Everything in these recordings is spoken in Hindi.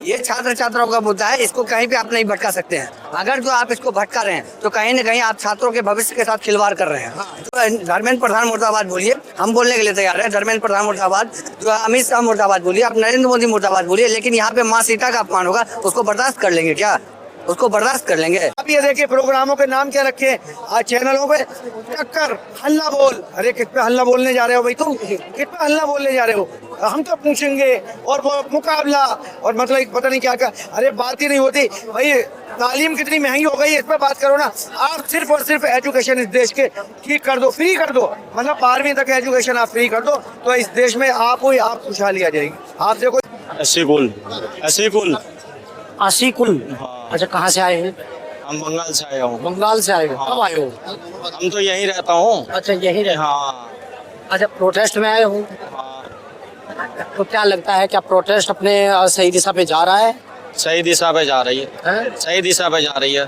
ये छात्र छात्राओं का मुद्दा है, इसको कहीं भी आप नहीं भटका सकते हैं। अगर जो आप इसको भटका रहे हैं तो कहीं न कहीं आप छात्रों के भविष्य के साथ खिलवाड़ कर रहे हैं। तो धर्मेंद्र प्रधान मुर्दाबाद बोलिए, हम बोलने के लिए तैयार हैं। धर्मेंद्र प्रधान मुर्दाबाद, जो अमित शाह मुर्दाबाद बोलिए, आप नरेंद्र मोदी मुर्दाबाद बोलिए, लेकिन यहाँ पे माँ सीता का अपमान होगा, उसको बर्दाश्त कर लेंगे क्या? उसको बर्दाश्त कर लेंगे? अब ये देखिए प्रोग्रामों के नाम क्या रखे आज चैनलों पे, टक्कर, हल्ला बोल। अरे किस पे हल्ला बोलने जा रहे हो भाई तुम? किस पे हल्ला बोलने जा रहे हो? हम तो पूछेंगे और वो मुकाबला और मतलब पता नहीं क्या क्या। अरे बात ही नहीं होती भाई। तालीम कितनी महंगी हो गई है, इस पर बात करो ना। आप सिर्फ और सिर्फ एजुकेशन इस देश के ठीक कर दो, फ्री कर दो, मतलब 12वीं तक एजुकेशन आप फ्री कर दो तो इस देश में आप खुशहाली आ जाएगी। आप देखो आशी कुल। अच्छा, कहाँ से आए हैं? हम बंगाल से आया हूँ। बंगाल से आए हो? कब आए हो? हम तो यहीं रहता हूँ। अच्छा, यही रहे। हाँ। अच्छा, प्रोटेस्ट में आए हो? हाँ। तो क्या लगता है, क्या प्रोटेस्ट अपने सही दिशा पे जा रहा है? सही दिशा पे जा रही है, सही दिशा पे जा रही है।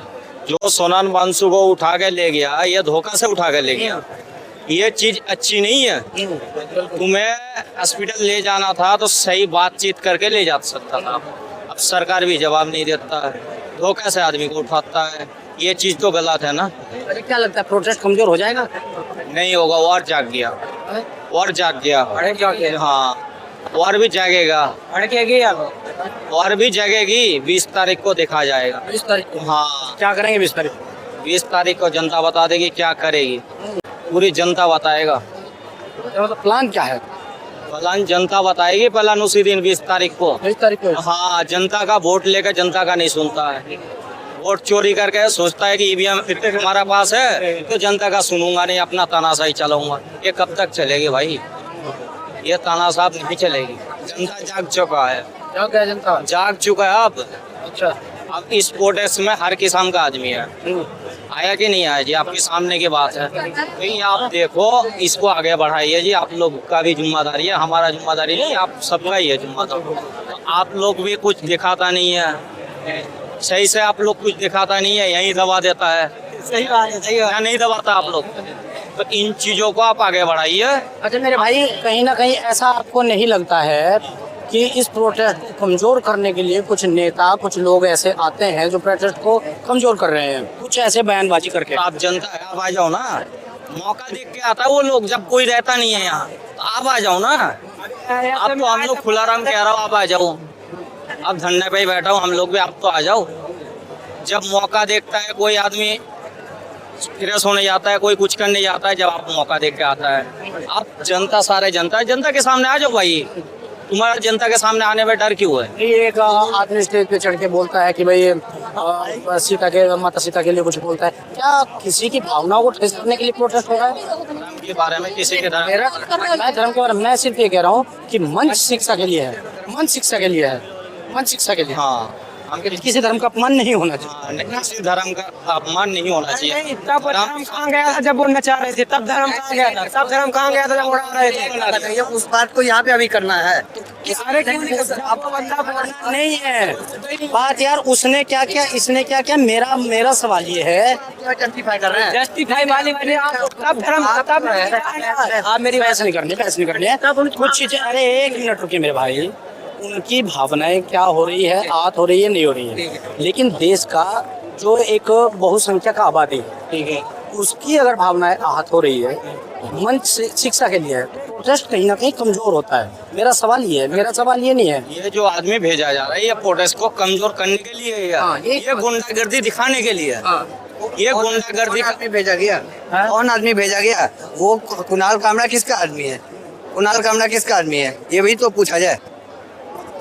जो सोनान बांसु को उठा के ले गया, ये धोखा से उठा के ले गया। ये चीज अच्छी नहीं है। तुम्हें हॉस्पिटल ले जाना था तो सही बातचीत करके ले जा सकता था। अब सरकार भी जवाब नहीं देता है, धोखा से आदमी को उठाता है। ये चीज तो गलत है ना। अरे क्या लगता है, प्रोटेस्ट कमजोर हो जाएगा? नहीं होगा, और जाग गया, और जाग गया। अरे क्या किया? हाँ, और भी जागेगा, और भी जगेगी। 20 तारीख को देखा जाएगा। 20 तारीख को? हाँ। क्या करेंगे 20 तारीख? 20 तारीख को जनता बता देगी क्या करेगी, पूरी जनता बताएगा। मतलब प्लान क्या है? प्लान जनता बताएगी, प्लान उसी दिन 20 तारीख को। 20 तारीख को? हाँ, जनता का वोट लेकर जनता का नहीं सुनता है। वोट चोरी करके सोचता है कि ईवीएम हमारा पास है तो जनता का सुनूंगा नहीं, अपना तानाशाही चलाऊंगा। ये कब तक चलेगी भाई? ये तानाशाही नहीं चलेगी। जनता जाग चुका है। जनता जाग चुका है अब। अच्छा, अब इस प्रोटेस्ट में हर किस्म का आदमी है। आया कि नहीं आया जी, आपके सामने की बात है। तो आप देखो, इसको आगे बढ़ाइए जी। आप लोग का भी जिम्मेदारी है, हमारा जिम्मेदारी नहीं, आप सबका ही है जिम्मेदारी। आप लोग भी कुछ दिखाता नहीं है सही से, आप लोग कुछ दिखाता नहीं है, यही दबा देता है। सही बात है, सही बात है। नहीं दबाता आप लोग। तो इन चीजों को आप आगे बढ़ाइए। अच्छा मेरे भाई, कहीं ना कहीं ऐसा आपको नहीं लगता है कि इस प्रोटेस्ट को कमजोर करने के लिए कुछ नेता, कुछ लोग ऐसे आते हैं जो प्रोटेस्ट को कमजोर कर रहे हैं, कुछ ऐसे बयानबाजी करके? आप जनता है, आप आ जाओ ना। मौका देख के आता है वो लोग, जब कोई रहता नहीं है यहाँ तो आप आ जाओ ना। आप तो हम लोग खुलाराम कह रहा हूँ, आप आ जाओ। अब धरने पे ही बैठा हूँ, हम लोग भी, आप तो आ जाओ। जब मौका देखता है कोई आदमी फ्रेश होने जाता है, कोई कुछ करने जाता है, जब आप मौका देख के आता है। आप जनता, सारे जनता के सामने आ जाओ भाई। तुम्हारा जनता के सामने आने में डर क्यों है? एक आदमी स्टेज पे चढ़ के बोलता है कि भाई सीता के, माता सीता के लिए कुछ बोलता है। क्या किसी की भावनाओं को ठेस करने के लिए प्रोटेस्ट हो रहा है? धर्म के बारे में किसी के मैं धर्म के बारे में, मैं सिर्फ ये कह रहा हूँ कि मंच शिक्षा के लिए है, मंच शिक्षा के लिए है, मंच शिक्षा के लिए। हाँ, किसी धर्म का अपमान नहीं होना चाहिए। किसी धर्म का अपमान नहीं होना चाहिए। तब धर्म कहाँ गया था जब वो नचा रहे थे? तब धर्म कहाँ गया था? तब धर्म कहाँ गया था जब उड़ा रहे थे? उस बात को यहाँ पे अभी करना है। अरे क्यों नहीं? आपको बंदा बोलना नहीं है बात यार। उसने क्या किया, इसने क्या किया? मेरा सवाल ये है, जस्टिफाई कर रहे हैं। जस्टिफाई वाली आप तब धर्म, तब आप मेरी बहस नहीं करनी है। कुछ चीजें, अरे 1 मिनट रुकिए मेरे भाई। उनकी भावनाएं क्या हो रही है, आहत हो रही है, नहीं हो रही है, लेकिन देश का जो एक बहुसंख्यक आबादी है, ठीक है, उसकी अगर भावनाएं आहत हो रही है, मंच शिक्षा के लिए प्रोटेस्ट कहीं ना कहीं कमजोर होता है। मेरा सवाल ये है, मेरा सवाल ये नहीं है। ये जो आदमी भेजा जा रहा है, ये प्रोटेस्ट को कमजोर करने के लिए है, ये गुंडागर्दी दिखाने के लिए। ये गुंडागर्दी आदमी भेजा गया, कौन आदमी भेजा गया? वो कुणाल कामरा किसका आदमी है? कुणाल कामरा किसका आदमी है, ये भी तो पूछा जाए।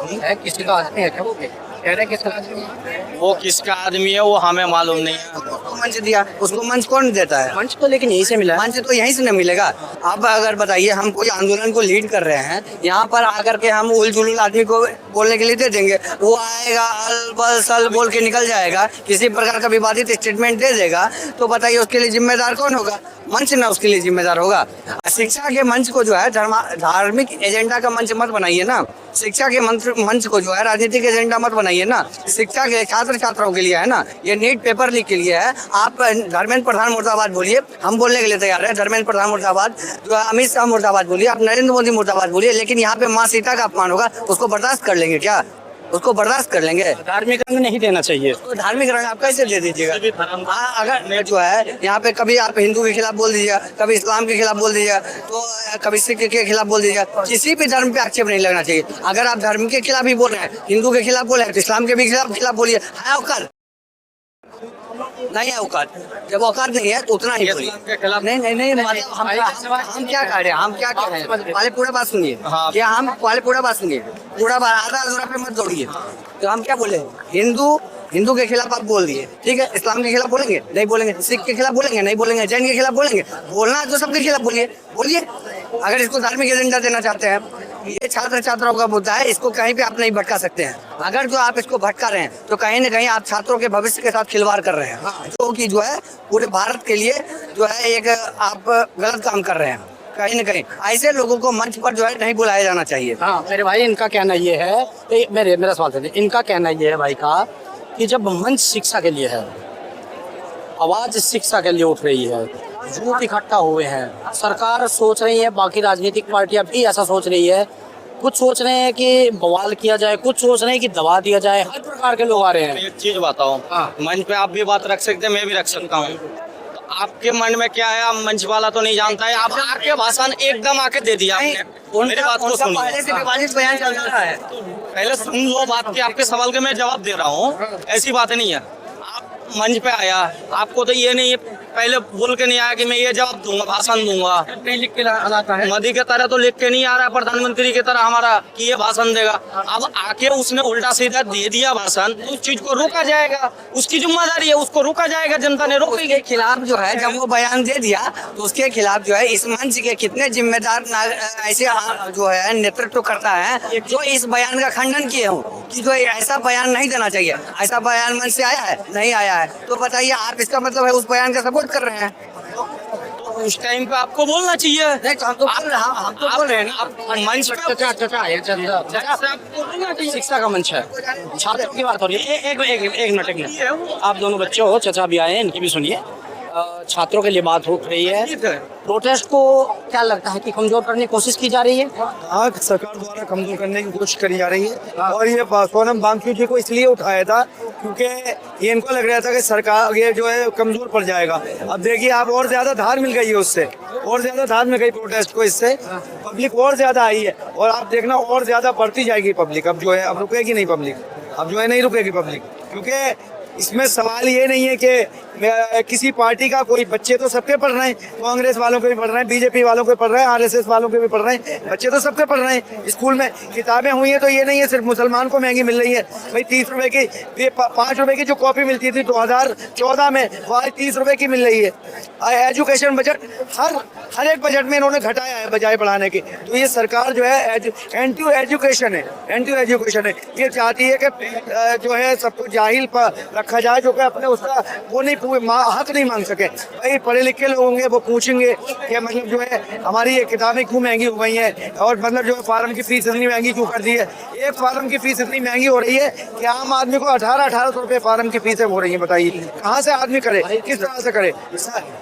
किसी का आदमी है क्या? वो कह रहे किसका आदमी है? वो किसका आदमी है वो हमें मालूम नहीं है। उसको मंच दिया, उसको मंच कौन देता है? मंच तो लेकिन यहीं से मिला है। मंच तो यहीं से न मिलेगा। अब अगर बताइए, हम कोई आंदोलन को लीड कर रहे हैं, यहाँ पर आकर के हम उल जुलूल आदमी को बोलने के लिए दे देंगे, वो आएगा अल बल सल बोल के निकल जाएगा, किसी प्रकार का विवादित स्टेटमेंट दे देगा, तो बताइए उसके लिए जिम्मेदार कौन होगा? मंच ना उसके लिए जिम्मेदार होगा। शिक्षा के मंच को जो है धार्मिक एजेंडा का मंच मत बनाइए ना। शिक्षा के मंच को जो है राजनीतिक एजेंडा मत बनाइए ना। शिक्षा के छात्र छात्राओं के लिए है ना, ये नीट पेपर लीक के लिए है। आप धर्मेंद्र प्रधान मुर्दाबाद बोलिए, हम बोलने के लिए तैयार हैं। धर्मेंद्र प्रधान मुर्दाबाद, जो अमित शाह मुर्दाबाद बोलिए, आप नरेंद्र मोदी मुर्दाबाद बोलिए, लेकिन यहाँ पे माँ सीता का अपमान होगा, उसको बर्दाश्त कर लेंगे क्या? उसको बर्दाश्त कर लेंगे? धार्मिक रंग नहीं देना चाहिए। तो धार्मिक रंग आप कैसे दे दीजिएगा? हाँ, अगर जो है यहाँ पे कभी आप हिंदू के खिलाफ बोल दीजिएगा, कभी इस्लाम के खिलाफ बोल दीजिएगा, तो कभी सिख के खिलाफ बोल दीजिएगा, किसी भी धर्म पे आक्षेप नहीं लगना चाहिए। अगर आप धर्म के खिलाफ ही बोल रहे हैं, हिंदू के खिलाफ बोल रहे हैं, तो इस्लाम के भी खिलाफ बोलिए। है औकात? नहीं है औकात। जब औकात नहीं है तो उतना ही बोलिए। नहीं नहीं नहीं, मतलब हम क्या कह रहे हैं, हम क्या कह रहे हैं, पहले पूरा बात सुनिए। क्या हम पहले पूरा बात सुनिए, पूरा बात आधा अधूरा पे मत दौड़िए। तो हम क्या बोले, हिंदू के खिलाफ आप बोल दिए, ठीक है। इस्लाम के खिलाफ बोलेंगे? नहीं बोलेंगे। सिख के खिलाफ बोलेंगे? नहीं बोलेंगे। जैन के खिलाफ बोलेंगे? बोलना है तो सबके खिलाफ बोलिए। अगर इसको धार्मिक एजेंडा देना चाहते हैं, ये छात्र छात्राओं का मुद्दा है, इसको कहीं पे आप नहीं भटका सकते हैं। अगर जो आप इसको भटका रहे हैं तो कहीं ना कहीं आप छात्रों के भविष्य के साथ खिलवाड़ कर रहे हैं, जो कि जो है पूरे भारत के लिए जो है एक आप गलत काम कर रहे हैं। कहीं न कहीं ऐसे लोगों को मंच पर जो है नहीं बुलाया जाना चाहिए। हाँ मेरे भाई, इनका कहना ये है, मेरा सवाल था, इनका कहना ये है भाई का कि जब मंच शिक्षा के लिए है, आवाज शिक्षा के लिए उठ रही है, झूठ इकट्ठा हुए हैं, सरकार सोच रही है, बाकी राजनीतिक पार्टियां भी ऐसा सोच रही है, कुछ सोच रहे हैं कि बवाल किया जाए, कुछ सोच रहे हैं कि दबा दिया जाए, हर प्रकार के लोग आ रहे हैं। एक चीज बताओ, मंच पे आप भी बात रख सकते हैं, मैं भी रख सकता हूँ। तो आपके मन में क्या है, आप मंच वाला तो नहीं जानता है, आप आके भाषण एकदम आके दे दिया आपने। मेरी बात को सुनिए, पहले से विवादित बयान चल रहा है, पहले सुन लो बात की, आपके सवाल के मैं जवाब दे रहा हूँ, ऐसी बात नहीं है। आप मंच पे आया, आपको तो ये नहीं पहले बोल के नहीं आया कि मैं ये जवाब दूंगा, भाषण दूंगा, लिख के आता है, मोदी के तरह तो लिख के नहीं आ रहा है, प्रधानमंत्री की तरह हमारा कि ये भाषण देगा। अब आके उसने उल्टा सीधा दे दिया भाषण, तो उस चीज को रोका जाएगा, उसकी जिम्मेदारी है, उसको रोका जाएगा, जनता ने रोकेगी। उसके खिलाफ जो है जब वो बयान दे दिया तो उसके खिलाफ जो है इस मंच के कितने जिम्मेदार ऐसे जो है नेतृत्व करता है जो इस बयान का खंडन किए हों कि जो ऐसा बयान नहीं देना चाहिए। ऐसा बयान मंच से आया है? नहीं आया है। तो बताइए, आप इसका मतलब है उस बयान का सपोर्ट कर रहे हैं? उस टाइम पे आपको बोलना चाहिए। नहीं, हम तो बोल रहे हैं ना, आप मंच पे शिक्षा का मंच है, छात्रों की बात हो रही है। एक मिनट, आप दोनों बच्चे हो, चचा भी आए हैं, इनकी भी सुनिए। छात्रों के लिए बात हो रही है, प्रोटेस्ट को क्या लगता है कि कमजोर करने की कोशिश की जा रही है? हाँ, सरकार द्वारा कमजोर करने की कोशिश करी जा रही है। और ये सोनम वांगचुक जी को इसलिए उठाया था क्योंकि ये इनको लग रहा था कि सरकार ये जो है कमजोर पड़ जाएगा। अब देखिए, आप और ज्यादा धार मिल गई है उससे, और ज्यादा धार मिल गई प्रोटेस्ट को, इससे पब्लिक और ज्यादा आई है। और आप देखना और ज्यादा बढ़ती जाएगी पब्लिक। अब जो है, अब रुकेगी नहीं पब्लिक, अब जो है नहीं रुकेगी पब्लिक, क्योंकि इसमें सवाल ये नहीं है कि किसी पार्टी का कोई, बच्चे तो सबके पढ़ रहे हैं, कांग्रेस वालों के भी पढ़ रहे हैं, बीजेपी वालों के पढ़ रहे हैं, आरएसएस वालों के भी पढ़ रहे हैं, बच्चे तो सबके पढ़ रहे हैं। स्कूल में किताबें हुई हैं तो ये नहीं है सिर्फ मुसलमान को महंगी मिल रही है। भाई 30 रुपए की, 5 रुपए की जो कॉपी मिलती थी 2014 में, वो आज 30 रुपए की मिल रही है। एजुकेशन बजट हर एक बजट में इन्होंने घटाया है बजाय बढ़ाने की। तो ये सरकार जो है एंटी एजुकेशन है। ये चाहती है कि जो है सबको जाहिल रखा जाए, जो कि अपने उसका वो नहीं हक नहीं मांग सके। भाई पढ़े लिखे लोग होंगे, वो पूछेंगे कि मतलब जो है हमारी ये किताबें क्यों महंगी हो गई हैं, और मतलब जो है फार्म की फीस इतनी महंगी क्यों कर दी है। एक फार्म की फीस इतनी महंगी हो रही है कि आम आदमी को 1800 रुपये फार्म की फीसें हो रही है। बताइए कहाँ से आदमी करे, किस तरह से करे?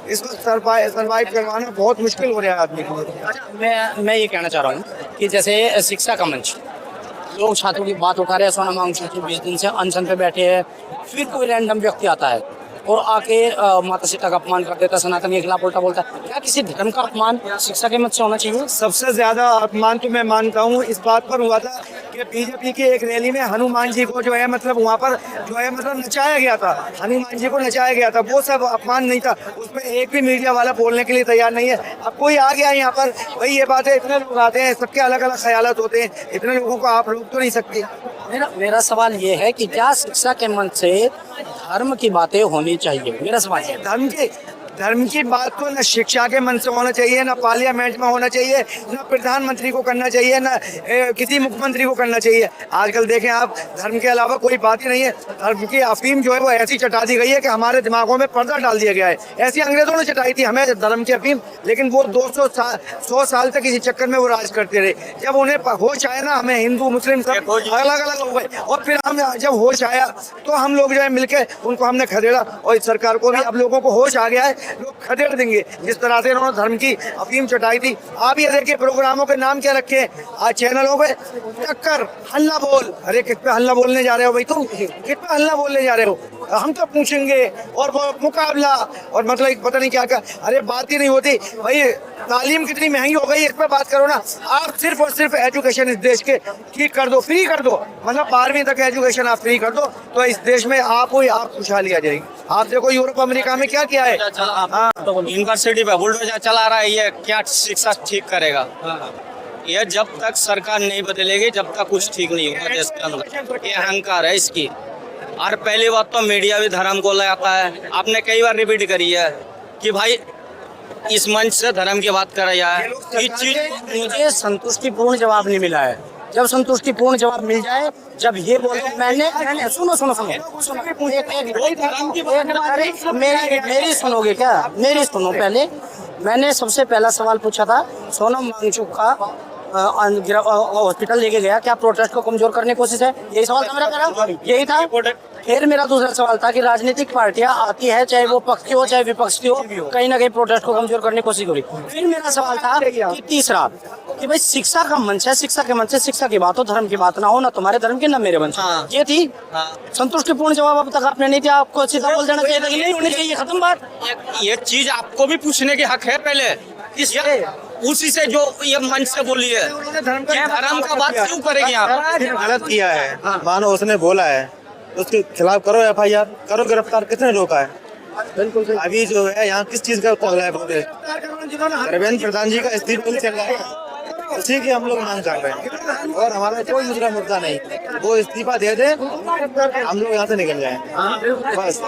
इसको सर्वाइव करवाना बहुत मुश्किल हो रहा है आदमी को। मैं ये कहना चाह रहा हूँ कि जैसे शिक्षा का मंच, लोग छात्रों की बात उठा रहे हैं, सोनम वांगचुक जी 20 दिन से अनशन पे बैठे हैं, फिर कोई रैंडम व्यक्ति आता है और आके माता सीता का अपमान कर देता है, सनातन के खिलाफ उल्टा बोलता है। क्या किसी धर्म का अपमान शिक्षा के मत से होना चाहिए? सबसे ज्यादा अपमान तो मैं मानता हूँ इस बात पर हुआ था कि बीजेपी की एक रैली में हनुमान जी को जो है मतलब वहाँ पर जो है मतलब नचाया गया था, हनुमान जी को नचाया गया था। वो सब अपमान नहीं था, उसमें एक भी मीडिया वाला बोलने के लिए तैयार नहीं है। अब कोई आ गया यहाँ पर, भाई ये बात है, इतने लोग आते हैं, सबके अलग अलग ख्यालात होते हैं, इतने लोगों को आप रोक तो नहीं सकते। मेरा सवाल ये है कि क्या शिक्षा के मंच से धर्म की बातें होनी चाहिए? मेरा सवाल है। धर्म की बात तो न शिक्षा के मन से होना चाहिए, न पार्लियामेंट में होना चाहिए, न प्रधानमंत्री को करना चाहिए, न किसी मुख्यमंत्री को करना चाहिए। आजकल देखें आप, धर्म के अलावा कोई बात ही नहीं है। धर्म की अफीम जो है वो ऐसी चटा दी गई है कि हमारे दिमागों में पर्दा डाल दिया गया है। ऐसी अंग्रेजों ने चटाई थी हमें धर्म की अफीम, लेकिन वो 100 साल तक इसी चक्कर में वो राज करते रहे। जब उन्हें होश आया ना, हमें हिंदू मुस्लिम सब अलग अलग हो गए, और फिर हम जब होश आया तो हम लोग जो है मिलकर उनको हमने खदेड़ा, और इस सरकार को भी अब लोगों को होश आ गया है लोग खदेड़ देंगे। जिस तरह से उन्होंने धर्म की अफीम चटाई थी। आप ये देखिए प्रोग्रामों के नाम क्या रखे हैं आज चैनलों पे, टक्कर, हल्ला बोल। अरे किस पे हल्ला बोलने जा रहे हो भाई तुम, किस पे हल्ला बोलने जा रहे हो? हम तो पूछेंगे और वो मुकाबला और मतलब पता नहीं क्या क्या। अरे बात ही नहीं होती भाई, तालीम कितनी महंगी हो गई, इस पे बात करो ना। आप सिर्फ और सिर्फ एजुकेशन इस देश के ठीक कर दो, फ्री कर दो, मतलब 12वीं तक एजुकेशन आप फ्री कर दो तो इस देश में आप खुशहाली आ जाएगी। आप देखो यूरोप अमेरिका में क्या किया है। हाँ, यूनिवर्सिटी पे बुलडोजर चला रहा है, ये क्या शिक्षा ठीक करेगा? ये जब तक सरकार नहीं बदलेगी जब तक कुछ ठीक नहीं होगा देश के अंदर। ये अहंकार है इसकी। और पहली बात तो मीडिया भी धर्म को ले आता है। आपने कई बार रिपीट करी है कि भाई इस मंच से धर्म की बात करा जाए। इस चीज मुझे संतुष्टिपूर्ण जवाब नहीं मिला है। जब संतुष्टिपूर्ण जवाब मिल जाए, जब ये बोलो मैंने सुनो मेरी सुनोगे क्या? मेरी सुनो पहले। मैंने सबसे पहला सवाल पूछा था, सोनम वांगचुक का हॉस्पिटल लेके गया, क्या प्रोटेस्ट को कमजोर करने की कोशिश है? यही सवाल था मेरा, यही था। फिर मेरा दूसरा सवाल था कि राजनीतिक पार्टियां आती है, चाहे वो पक्ष की हो चाहे विपक्ष की हो, कहीं ना कहीं प्रोटेस्ट को कमजोर करने की कोशिश करी। फिर मेरा सवाल था कि तीसरा कि भाई शिक्षा का मंच है, शिक्षा के मंच से शिक्षा की बात हो, धर्म की बात ना हो, ना तुम्हारे धर्म की ना मेरे मंच। ये थी संतुष्टिपूर्ण जवाब अब तक आपने नहीं दिया। आपको सीधा बोल देना चाहिए नहीं होनी चाहिए, खत्म बात। ये चीज आपको भी पूछने के हक है पहले, उसी से जो ये मंच से बोली है। धर्म का बात क्यों करेंगे आप? गलत किया है, मानो उसने बोला है, उसके खिलाफ करो FIR, करो गिरफ्तार। किसने रोका है? बिल्कुल। अभी जो है यहाँ किस चीज का चल रहा है? धर्मेंद्र प्रधान जी का इस्तीफा चल रहा है, उसी की हम लोग मांग कर रहे हैं और हमारा कोई दूसरा मुद्दा नहीं। वो इस्तीफा दे दे, हम लोग यहाँ से निकल जाएं, बस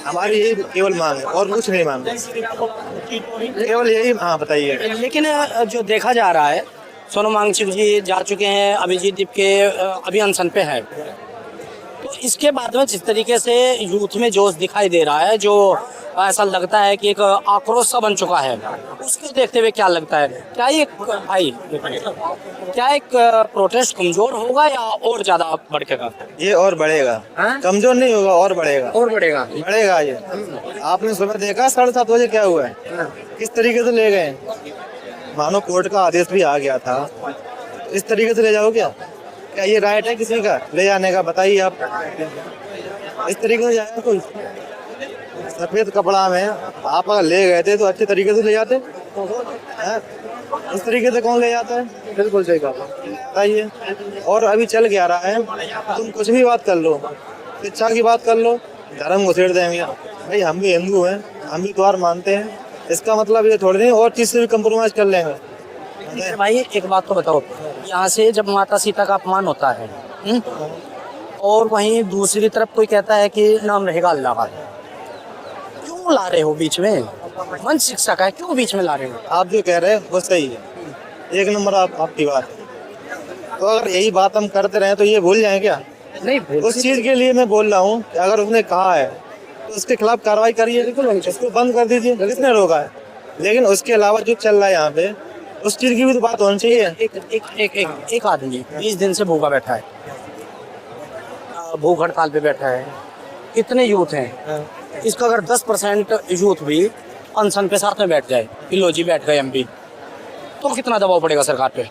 हमारी यही केवल मांग है और कुछ नहीं मांग, केवल यही। हाँ बताइए। लेकिन जो देखा जा रहा है, सोनम वांगचुक जी जा चुके हैं, अभिजीत दीप के अभी अनशन पे है, तो इसके बाद में जिस तरीके से यूथ में जोश दिखाई दे रहा है, जो ऐसा लगता है कि एक आक्रोश सा बन चुका है, उसको देखते हुए क्या लगता है? क्या ये भाई क्या एक प्रोटेस्ट कमजोर होगा या और ज्यादा बढ़ेगा? ये और बढ़ेगा। कमजोर नहीं होगा, और बढ़ेगा, और बढ़ेगा। ये आपने सुबह देखा 7:30 बजे क्या हुआ है, किस तरीके से ले गए। मानो कोर्ट का आदेश भी आ गया था, इस तरीके से ले जाओ क्या ये राइट है किसी का ले जाने का? बताइए आप। इस तरीके से जाएगा कोई? सफेद कपड़ा में आप अगर ले गए थे तो अच्छे तरीके से ले जाते हैं, इस तरीके से कौन ले जाता है? बिल्कुल सही कहा, बताइए। और अभी चल क्या रहा है, तुम कुछ भी बात कर लो, शिक्षा की बात कर लो, धर्म घुसेड़ देंगे। भाई हम भी हिंदू हैं, हम भी त्योहार मानते हैं, इसका मतलब ये थोड़ी नहीं और चीज से भी कम्प्रोमाइज कर लेंगे। भाई एक बात तो बताओ, यहाँ से जब माता सीता का अपमान होता है और वहीं दूसरी तरफ कोई कहता है कि नाम रहेगा अल्लाह का, क्यों ला रहे हो बीच में? मंच शिक्षा का है, क्यों बीच में ला रहे हो? आप जो कह रहे हैं वो सही है, एक नंबर आपकी बात है। तो अगर यही बात हम करते रहे तो ये भूल जाए क्या? नहीं, उस चीज के लिए मैं बोल रहा हूँ कि अगर उसने कहा है तो उसके खिलाफ कार्रवाई करिए, उसको बंद कर दीजिए, किसने रोका है? लेकिन उसके अलावा जो चल रहा है यहाँ पे, उस चीज की भी तो बात होनी चाहिए। एक आदमी 20 दिन से भूखा बैठा है, भूख हड़ताल पे बैठा है, कितने यूथ हैं? इसका अगर 10% यूथ भी अनशन पे साथ में बैठ जाए, पिलोजी बैठ गए MP, तो कितना दबाव पड़ेगा सरकार पे?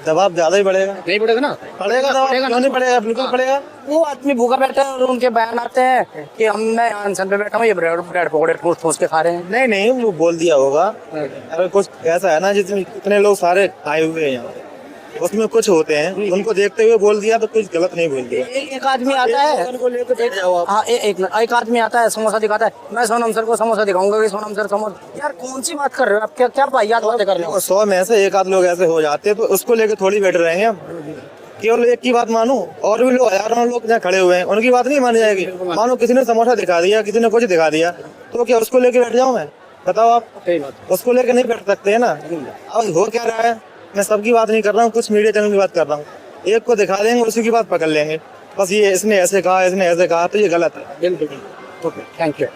दबाव ज्यादा ही बढ़ेगा। नहीं पड़ेगा ना? पड़ेगा, क्यों नहीं पड़ेगा? बिल्कुल पड़ेगा। वो आदमी भूखा बैठा है और उनके बयान आते हैं कि मैं अनशन पे बैठा हूँ, ये ब्रेड पकौड़े ठूस के खा रहे हैं। नहीं वो बोल दिया होगा। अगर कुछ ऐसा है ना जिसमें इतने लोग सारे आए हुए हैं यहाँ, उसमें कुछ होते हैं, उनको देखते हुए बोल दिया तो कुछ गलत नहीं बोल दिया। एक आदमी आता है, हाँ एक आदमी आता है, समोसा दिखाता है, मैं सोनम सर को समोसा दिखाऊंगा कि सोनम सर समोसा। यार कौन सी बात कर रहे हो आप? क्या वाहियात बातें कर रहे हो? 100 में से एक आध लोग ऐसे हो जाते हैं तो उसको लेकर थोड़ी बैठे रहेंगे हम। केवल एक की बात मानू, और भी लोग हजारों लोग जहाँ खड़े हुए हैं उनकी बात नहीं मानी जाएगी। मानो किसी ने समोसा दिखा दिया, किसी ने कुछ दिखा दिया, तो क्या उसको लेके बैठ जाऊँ मैं? बताओ आप। उसको लेकर नहीं बैठ सकते है ना। अब हो क्या रहा है, मैं सबकी बात नहीं कर रहा हूँ, कुछ मीडिया चैनल की बात कर रहा हूँ। एक को दिखा देंगे, उसी की बात पकड़ लेंगे, बस ये इसने ऐसे कहा, इसने ऐसे कहा, तो ये गलत है। बिल्कुल। Okay, thank you.